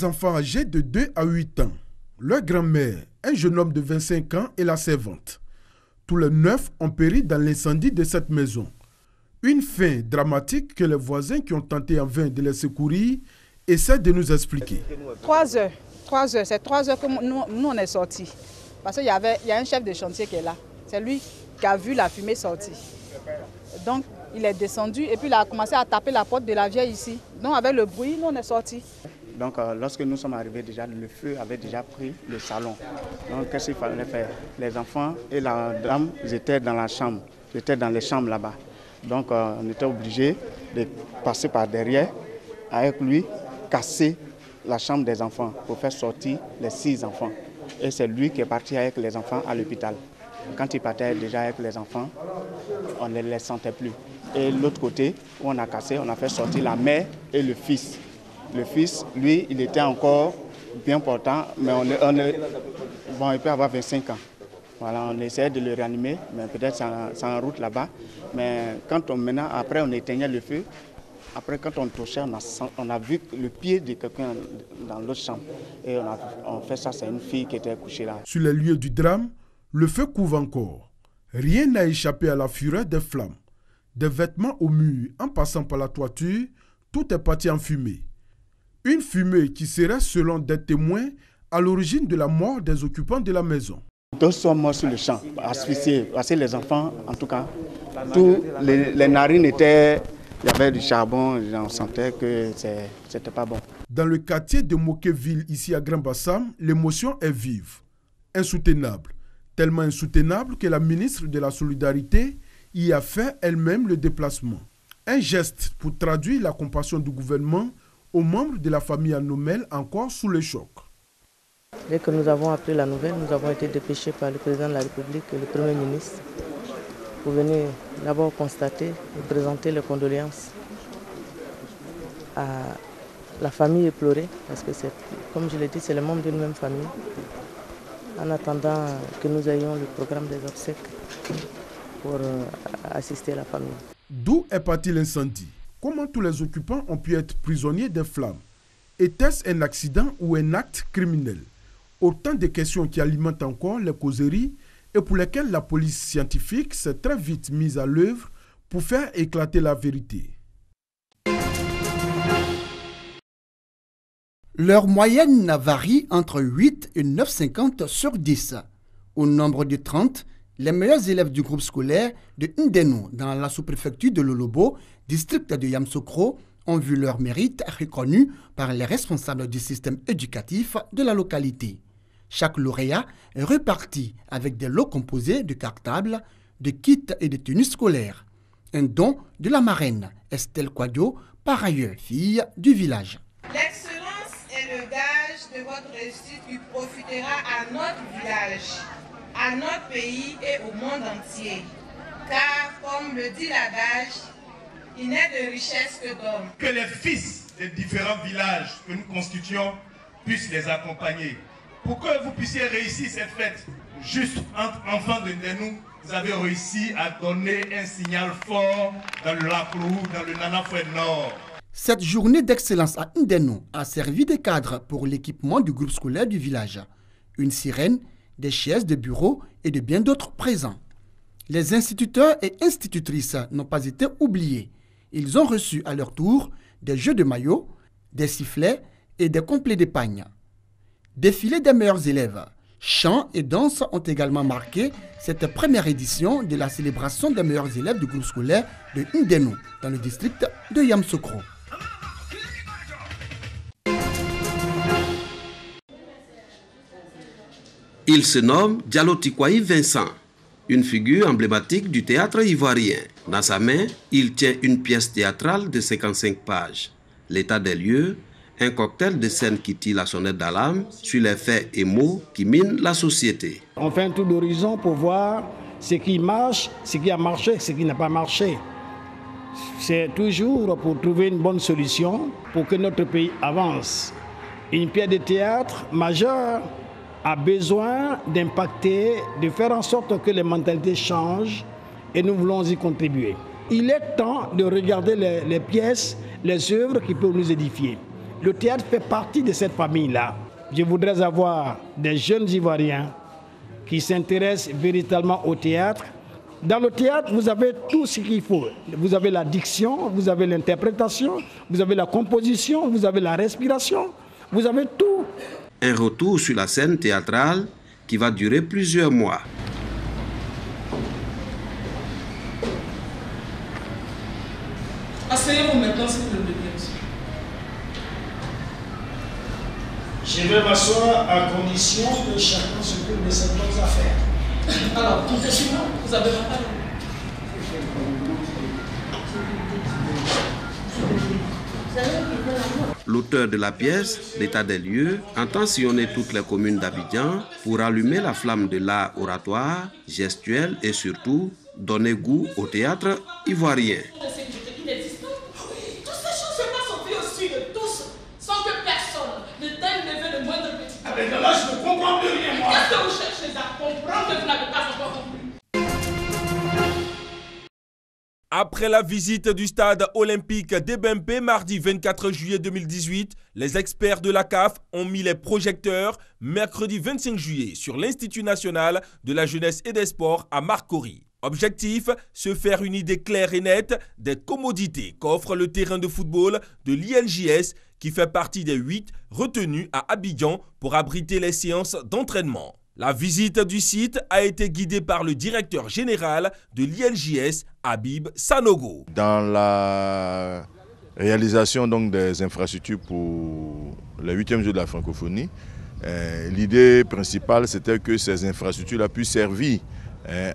6 enfants âgés de 2 à 8 ans. Leur grand-mère, un jeune homme de 25 ans et la servante. Tous les 9 ont péri dans l'incendie de cette maison. Une fin dramatique que les voisins qui ont tenté en vain de les secourir essaient de nous expliquer. 3 heures, c'est 3 heures que nous on est sortis. Parce qu'il y a un chef de chantier qui est là. C'est lui qui a vu la fumée sortir. Donc il est descendu et puis il a commencé à taper la porte de la vieille ici. Donc avec le bruit, nous on est sortis. Donc lorsque nous sommes arrivés déjà, le feu avait déjà pris le salon. Donc qu'est-ce qu'il fallait faire? Les enfants et la dame, ils étaient dans la chambre, ils étaient dans les chambres là-bas. Donc on était obligé de passer par derrière avec lui, casser la chambre des enfants pour faire sortir les 6 enfants. Et c'est lui qui est parti avec les enfants à l'hôpital. Quand il partait déjà avec les enfants, on ne les sentait plus. Et l'autre côté, où on a cassé, on a fait sortir la mère et le fils. Le fils, lui, il était encore bien portant, mais il peut avoir 25 ans. Voilà, on essayait de le réanimer, mais peut-être c'est en route là-bas. Mais après on éteignait le feu. Après, quand on touchait, on a vu le pied de quelqu'un dans l'autre chambre. Et on fait ça, c'est une fille qui était couchée là. Sur les lieux du drame, le feu couvre encore. Rien n'a échappé à la fureur des flammes. Des vêtements au mur, en passant par la toiture, tout est parti en fumée. Une fumée qui serait, selon des témoins, à l'origine de la mort des occupants de la maison. 2 sont morts sur le champ, asphyxiés. Parce que les enfants, en tout cas, tous les narines étaient... Il y avait du charbon, on sentait que c'était pas bon. Dans le quartier de Mokéville, ici à Grand-Bassam, l'émotion est vive, insoutenable. Tellement insoutenable que la ministre de la Solidarité y a fait elle-même le déplacement. Un geste pour traduire la compassion du gouvernement aux membres de la famille Anomel encore sous le choc. Dès que nous avons appris la nouvelle, nous avons été dépêchés par le président de la République et le Premier ministre pour venir d'abord constater et présenter les condoléances à la famille éplorée, parce que c'est, comme je l'ai dit, c'est les membres d'une même famille, en attendant que nous ayons le programme des obsèques pour assister la famille. D'où est parti l'incendie? Comment tous les occupants ont pu être prisonniers des flammes? Était-ce un accident ou un acte criminel? Autant de questions qui alimentent encore les causeries et pour lesquelles la police scientifique s'est très vite mise à l'œuvre pour faire éclater la vérité. Leur moyenne varie entre 8 et 9,50 sur 10. Au nombre de 30, les meilleurs élèves du groupe scolaire de Ndeno dans la sous-préfecture de Lolobo, district de Yamsokro, ont vu leur mérite reconnu par les responsables du système éducatif de la localité. Chaque lauréat est reparti avec des lots composés de cartables, de kits et de tenues scolaires. Un don de la marraine Estelle Quadio, par ailleurs fille du village. L'excellence est le gage de votre réussite qui profitera à notre village, à notre pays et au monde entier. Car, comme le dit l'adage, il n'est de richesse que d'hommes. Que les fils des différents villages que nous constituons puissent les accompagner. Pour que vous puissiez réussir cette fête, juste entre enfants de Ndeno, vous avez réussi à donner un signal fort dans le lac Lou, dans le Nanafoué Nord. Cette journée d'excellence à Ndeno a servi de cadre pour l'équipement du groupe scolaire du village. Une sirène, des chaises de bureau et de bien d'autres présents. Les instituteurs et institutrices n'ont pas été oubliés. Ils ont reçu à leur tour des jeux de maillot, des sifflets et des complets d'épargne. Défilé des meilleurs élèves, chants et danses ont également marqué cette première édition de la célébration des meilleurs élèves du groupe scolaire de Ndeno dans le district de Yamsokro. Il se nomme Diallo Tikwaï Vincent, une figure emblématique du théâtre ivoirien. Dans sa main, il tient une pièce théâtrale de 55 pages. L'état des lieux, un cocktail de scènes qui tire la sonnette d'alarme sur les faits et mots qui minent la société. On fait un tour d'horizon pour voir ce qui marche, ce qui a marché, ce qui n'a pas marché. C'est toujours pour trouver une bonne solution pour que notre pays avance. Une pièce de théâtre majeure a besoin d'impacter, de faire en sorte que les mentalités changent et nous voulons y contribuer. Il est temps de regarder les pièces, les œuvres qui peuvent nous édifier. Le théâtre fait partie de cette famille-là. Je voudrais avoir des jeunes Ivoiriens qui s'intéressent véritablement au théâtre. Dans le théâtre, vous avez tout ce qu'il faut. Vous avez la diction, vous avez l'interprétation, vous avez la composition, vous avez la respiration, vous avez tout. Un retour sur la scène théâtrale qui va durer plusieurs mois. Asseyez-vous maintenant, s'il vous plaît. Je vais m'asseoir à condition que chacun s'occupe de ses propres affaires. Alors, tout est sur moi, vous avez la parole. L'auteur de la pièce, L'état des lieux, entend sillonner toutes les communes d'Abidjan pour allumer la flamme de l'art oratoire, gestuel et surtout donner goût au théâtre ivoirien. Là, je ne comprends plus rien, moi. Qu'est-ce que vous cherchez à comprendre que vous n'avez pas encore compris? Après la visite du stade olympique d'Ebembe mardi 24 juillet 2018, les experts de la CAF ont mis les projecteurs mercredi 25 juillet sur l'Institut national de la jeunesse et des sports à Marcory. Objectif, se faire une idée claire et nette des commodités qu'offre le terrain de football de l'INJS qui fait partie des 8 retenus à Abidjan pour abriter les séances d'entraînement. La visite du site a été guidée par le directeur général de l'INJS, Habib Sanogo. Dans la réalisation donc, des infrastructures pour les 8e Jeux de la francophonie, l'idée principale c'était que ces infrastructures-là puissent servir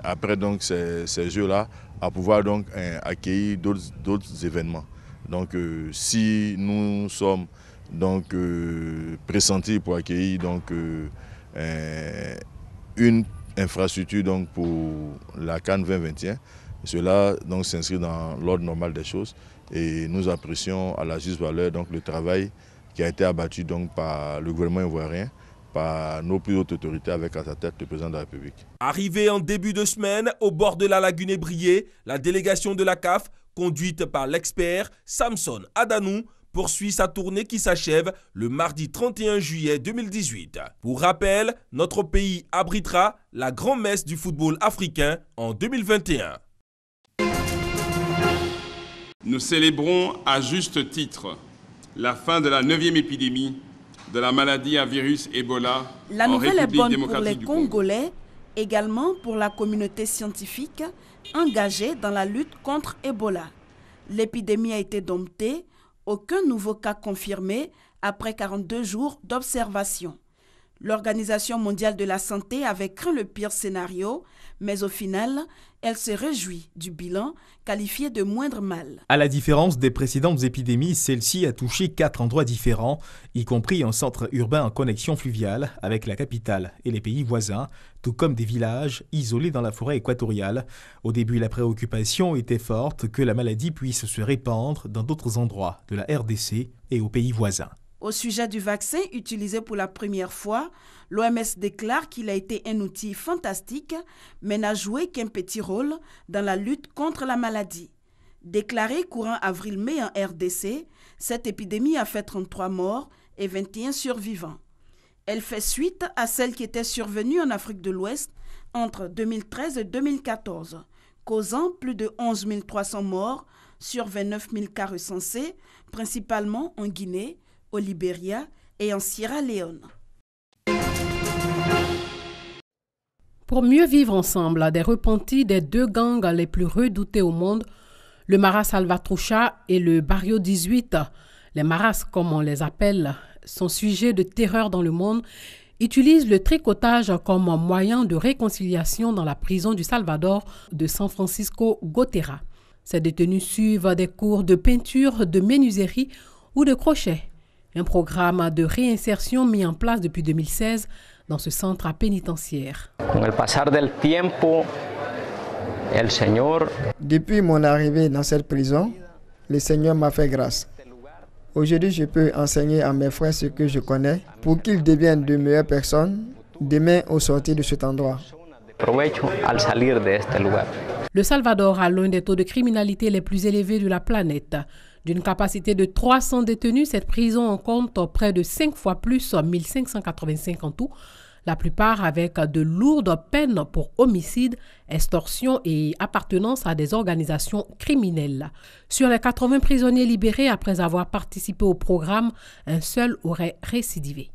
après donc, ces Jeux-là à pouvoir donc, accueillir d'autres événements. Donc si nous sommes donc, pressentis pour accueillir donc, une infrastructure donc, pour la CAN 2021, cela s'inscrit dans l'ordre normal des choses et nous apprécions à la juste valeur donc, le travail qui a été abattu donc, par le gouvernement ivoirien, par nos plus hautes autorités avec à sa tête le président de la République. Arrivé en début de semaine au bord de la lagune Ébrié, la délégation de la CAF, conduite par l'expert Samson Adanou, poursuit sa tournée qui s'achève le mardi 31 juillet 2018. Pour rappel, notre pays abritera la grand-messe du football africain en 2021. Nous célébrons à juste titre la fin de la 9e épidémie de la maladie à virus Ebola. La nouvelle est bonne pour les Congolais, également pour la communauté scientifique engagée dans la lutte contre Ebola. L'épidémie a été domptée, aucun nouveau cas confirmé après 42 jours d'observation. L'Organisation mondiale de la santé avait craint le pire scénario, mais au final, elle se réjouit du bilan qualifié de moindre mal. À la différence des précédentes épidémies, celle-ci a touché 4 endroits différents, y compris un centre urbain en connexion fluviale avec la capitale et les pays voisins, tout comme des villages isolés dans la forêt équatoriale. Au début, la préoccupation était forte que la maladie puisse se répandre dans d'autres endroits de la RDC et aux pays voisins. Au sujet du vaccin utilisé pour la première fois, l'OMS déclare qu'il a été un outil fantastique, mais n'a joué qu'un petit rôle dans la lutte contre la maladie. Déclarée courant avril-mai en RDC, cette épidémie a fait 33 morts et 21 survivants. Elle fait suite à celle qui était survenue en Afrique de l'Ouest entre 2013 et 2014, causant plus de 11 300 morts sur 29 000 cas recensés, principalement en Guinée, au Libéria et en Sierra Leone. Pour mieux vivre ensemble, des repentis des 2 gangs les plus redoutés au monde, le Mara Salvatrucha et le Barrio 18, les Maras comme on les appelle, sont sujets de terreur dans le monde, utilisent le tricotage comme moyen de réconciliation dans la prison du Salvador de San Francisco Gotera. Ces détenus suivent des cours de peinture, de menuiserie ou de crochet. Un programme de réinsertion mis en place depuis 2016 dans ce centre pénitentiaire. Depuis mon arrivée dans cette prison, le Seigneur m'a fait grâce. Aujourd'hui, je peux enseigner à mes frères ce que je connais pour qu'ils deviennent de meilleures personnes demain au sortir de cet endroit. Le Salvador a l'un des taux de criminalité les plus élevés de la planète. D'une capacité de 300 détenus, cette prison en compte près de 5 fois plus, 1585 en tout, la plupart avec de lourdes peines pour homicide, extorsion et appartenance à des organisations criminelles. Sur les 80 prisonniers libérés après avoir participé au programme, un seul aurait récidivé.